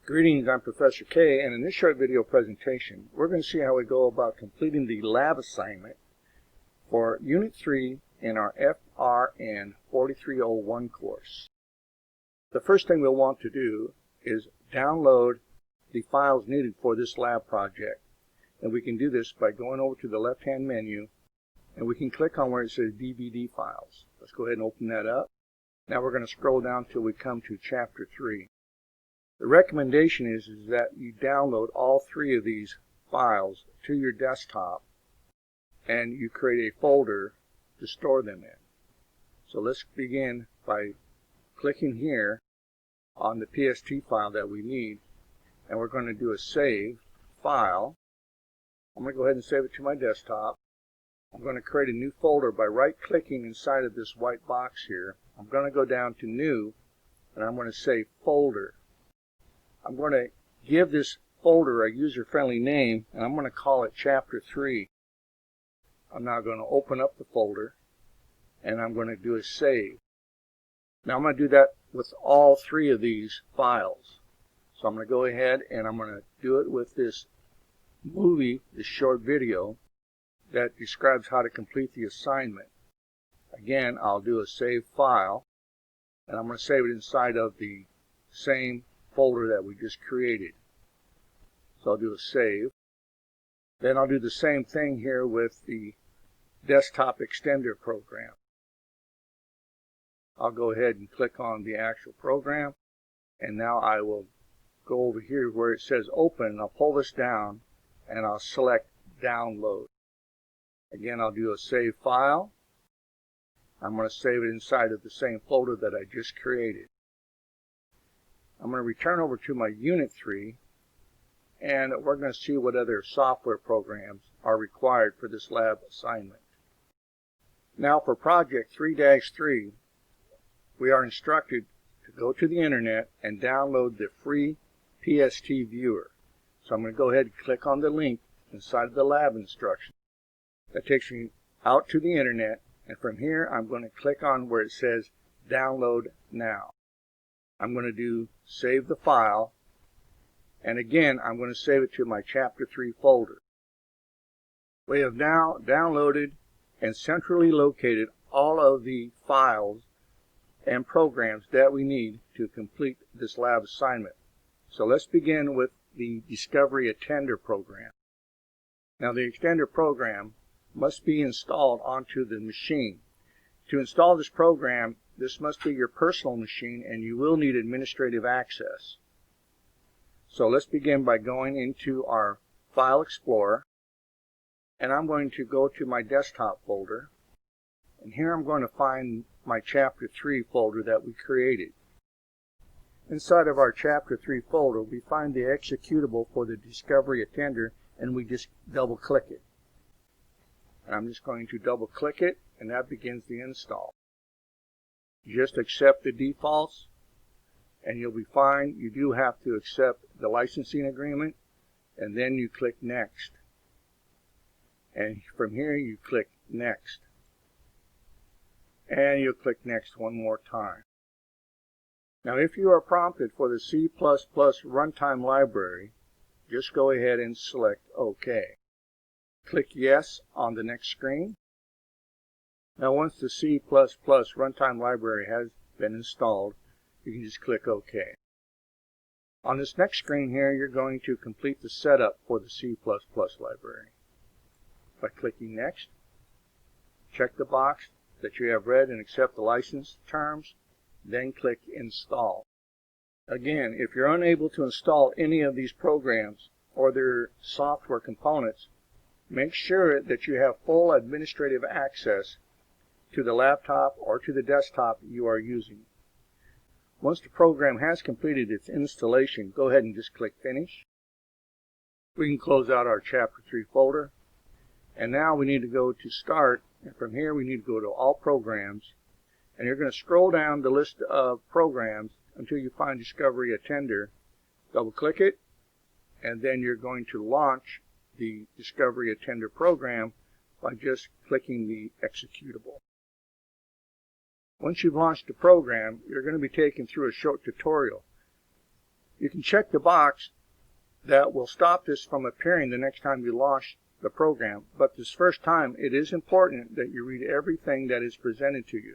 Greetings, I'm Professor K, and in this short video presentation, we're going to see how we go about completing the lab assignment for Unit 3 in our FRN4301 course. The first thing we'll want to do is download the files needed for this lab project. And we can do this by going over to the left-hand menu, and we can click on where it says DVD files. Let's go ahead and open that up. Now we're going to scroll down till we come to Chapter 3. The recommendation is that you download all three of these files to your desktop and you create a folder to store them in. So let's begin by clicking here on the PST file that we need, and we're going to do a save file. I'm going to go ahead and save it to my desktop. I'm going to create a new folder by right-clicking inside of this white box here. I'm going to go down to New, and I'm going to say Folder. I'm going to give this folder a user-friendly name, and I'm going to call it Chapter 3. I'm now going to open up the folder, and I'm going to do a save. Now I'm going to do that with all three of these files. So I'm going to go ahead and I'm going to do it with this movie, this short video that describes how to complete the assignment. Again, I'll do a save file, and I'm going to save it inside of the same folder that we just created. So I'll do a save. Then I'll do the same thing here with the desktop extender program. I'll go ahead and click on the actual program, and now I will go over here where it says open. I'll pull this down and I'll select download. Again, I'll do a save file. I'm going to save it inside of the same folder that I just created. I'm going to return over to my Unit 3, and we're going to see what other software programs are required for this lab assignment. Now for Project 3-3, we are instructed to go to the internet and download the free PPT Viewer. So I'm going to go ahead and click on the link inside of the lab instructions. That takes me out to the internet, and from here I'm going to click on where it says Download Now. I'm going to do Save the File, and again I'm going to save it to my Chapter 3 folder. We have now downloaded and centrally located all of the files and programs that we need to complete this lab assignment. So let's begin with the Discovery Attender program. Now the extender program must be installed onto the machine. To install this program, this must be your personal machine, and you will need administrative access. So let's begin by going into our File Explorer, and I'm going to go to my desktop folder, and here I'm going to find my Chapter 3 folder that we created. Inside of our Chapter 3 folder, we find the executable for the Discovery Attender, and we just double-click it. And I'm just going to double-click it, and that begins the install. Just accept the defaults, and you'll be fine. You do have to accept the licensing agreement, and then you click Next. And from here, you click Next. And you'll click Next one more time. Now, if you are prompted for the C++ runtime library, just go ahead and select OK. Click Yes on the next screen. Now, once the C++ runtime library has been installed, you can just click OK. On this next screen here, you're going to complete the setup for the C++ library. By clicking Next, check the box that you have read and accept the license terms, then click Install. Again, if you're unable to install any of these programs or their software components, make sure that you have full administrative access to the laptop or to the desktop you are using. Once the program has completed its installation, go ahead and just click Finish. We can close out our Chapter 3 folder, and now we need to go to Start, and from here we need to go to All Programs, and you're going to scroll down the list of programs until you find Discovery Attender. Double click it, and then you're going to launch the Discovery Attender program by just clicking the executable. Once you've launched the program, you're going to be taken through a short tutorial You can check the box that will stop this from appearing the next time you launch the program, but this first time it is important that you read everything that is presented to you.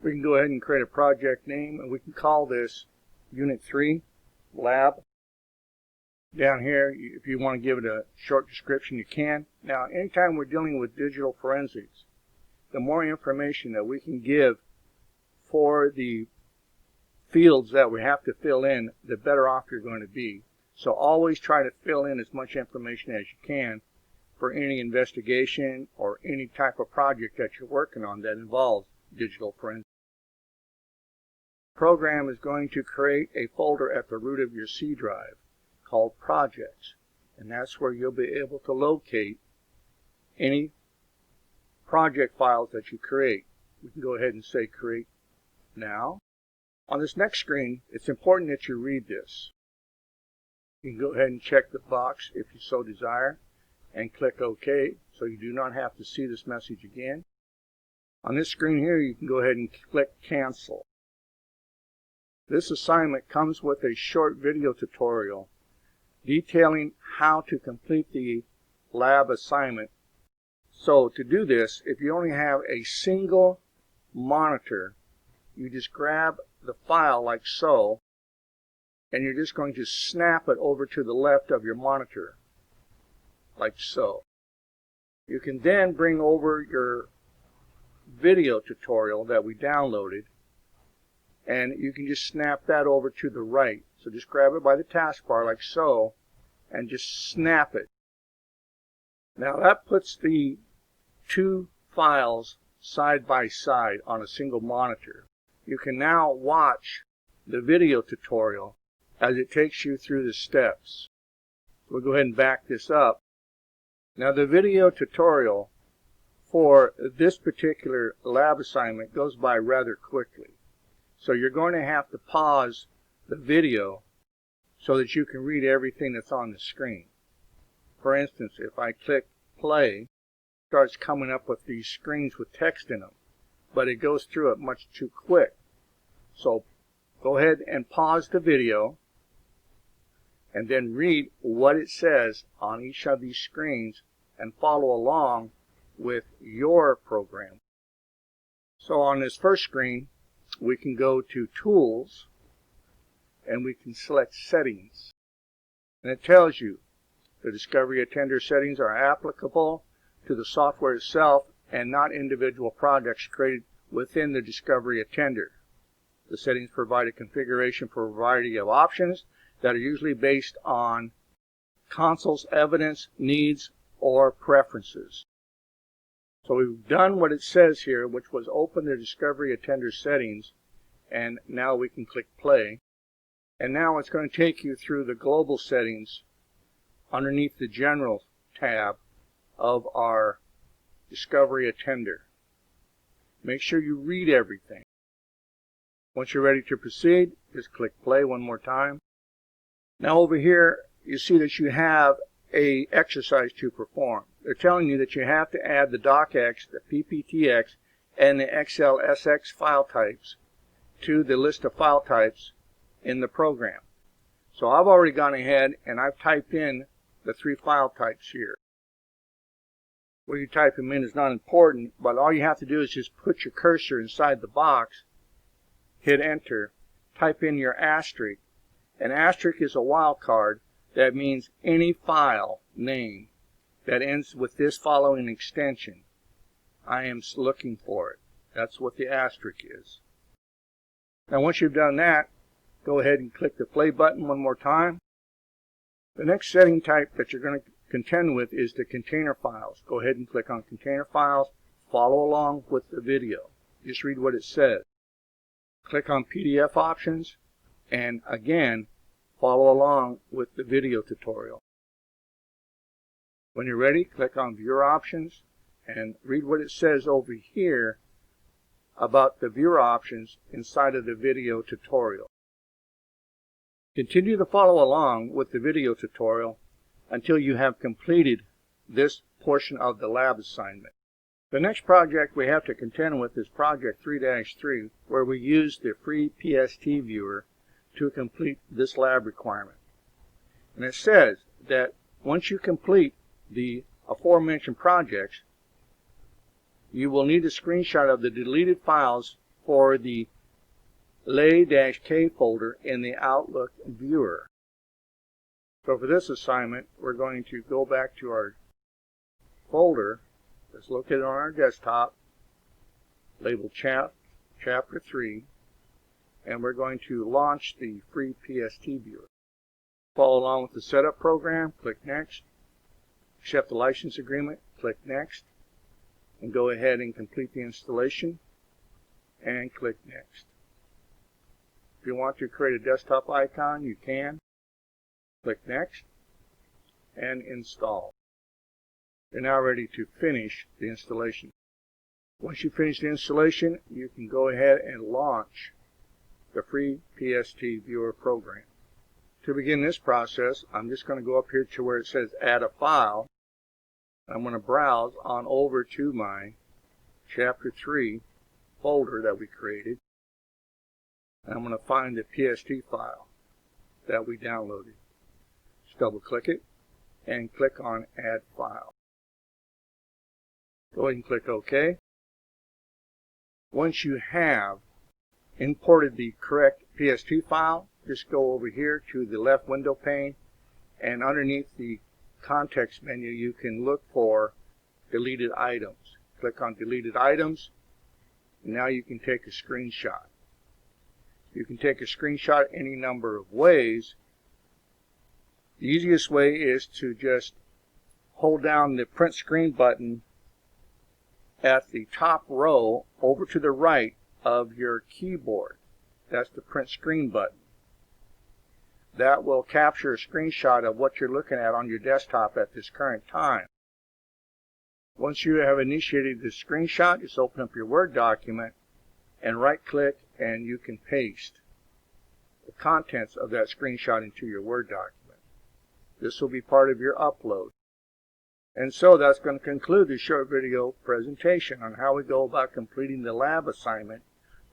We can go ahead and create a project name, and we can call this Unit 3 Lab. Down here, if you want to give it a short description, you can. Now, anytime we're dealing with digital forensics, the more information that we can give for the fields that we have to fill in, the better off you're going to be. So always try to fill in as much information as you can for any investigation or any type of project that you're working on that involves digital forensics. The program is going to create a folder at the root of your C drive called Projects, and that's where you'll be able to locate any project files that you create. We can go ahead and say Create Now. On this next screen, it's important that you read this. You can go ahead and check the box if you so desire and click OK, so you do not have to see this message again. On this screen here, you can go ahead and click Cancel. This assignment comes with a short video tutorial detailing how to complete the lab assignment. So to do this, if you only have a single monitor, you just grab the file like so, and you're just going to snap it over to the left of your monitor, like so. You can then bring over your video tutorial that we downloaded, and you can just snap that over to the right. So just grab it by the taskbar like so, and just snap it. Now that puts the two files side by side on a single monitor. You can now watch the video tutorial as it takes you through the steps. We'll go ahead and back this up. Now the video tutorial for this particular lab assignment goes by rather quickly. So you're going to have to pause the video so that you can read everything that's on the screen. For instance, if I click play, it starts coming up with these screens with text in them, but it goes through it much too quick. So go ahead and pause the video and then read what it says on each of these screens and follow along with your program. So on this first screen, we can go to Tools, and we can select Settings. And it tells you the Discovery Attender settings are applicable to the software itself and not individual projects created within the Discovery Attender. The settings provide a configuration for a variety of options that are usually based on console's evidence, needs, or preferences. So we've done what it says here, which was open the Discovery Attender settings, and now we can click play. And now it's going to take you through the global settings underneath the General tab of our Discovery Attender. Make sure you read everything. Once you're ready to proceed, just click play one more time. Now over here, you see that you have an exercise to perform. They're telling you that you have to add the docx, the pptx, and the xlsx file types to the list of file types in the program. So I've already gone ahead and I've typed in the 3 file types here. Where you type them in is not important, but all you have to do is just put your cursor inside the box, hit enter, type in your asterisk. An asterisk is a wildcard that means any file name that ends with this following extension. I am looking for it. That's what the asterisk is. Now once you've done that, go ahead and click the play button one more time. The next setting type that you're going to contend with is the container files. Go ahead and click on container files. Follow along with the video. Just read what it says. Click on PDF options, and again, follow along with the video tutorial. When you're ready, click on Viewer Options and read what it says over here about the viewer options inside of the video tutorial. Continue to follow along with the video tutorial until you have completed this portion of the lab assignment. The next project we have to contend with is Project 3-3, where we use the free PPT Viewer to complete this lab requirement. And it says that once you complete the aforementioned projects, you will need a screenshot of the deleted files for the lay-k folder in the Outlook viewer. So for this assignment, we're going to go back to our folder that's located on our desktop, labeled Chapter 3, and we're going to launch the free PST Viewer. Follow along with the setup program, click Next. Accept the license agreement, click Next. And go ahead and complete the installation, and click Next. If you want to create a desktop icon, you can. Click Next, and Install. You're now ready to finish the installation. Once you finish the installation, you can go ahead and launch the free PST Viewer program. To begin this process, I'm just going to go up here to where it says Add a File. I'm going to browse on over to my Chapter 3 folder that we created. And I'm going to find the PST file that we downloaded. Just double click it and click on Add File. Go ahead and click OK. Once you have imported the correct PST file, just go over here to the left window pane, and underneath the context menu you can look for deleted items. Click on deleted items, and now you can take a screenshot. You can take a screenshot any number of ways. The easiest way is to just hold down the print screen button at the top row over to the right of your keyboard. That's the print screen button. That will capture a screenshot of what you're looking at on your desktop at this current time. Once you have initiated the screenshot, just open up your Word document and right click, and you can paste the contents of that screenshot into your Word document. This will be part of your upload. And so that's going to conclude the short video presentation on how we go about completing the lab assignment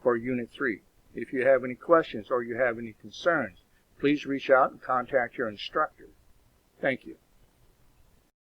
for Unit 3. If you have any questions or you have any concerns, please reach out and contact your instructor. Thank you.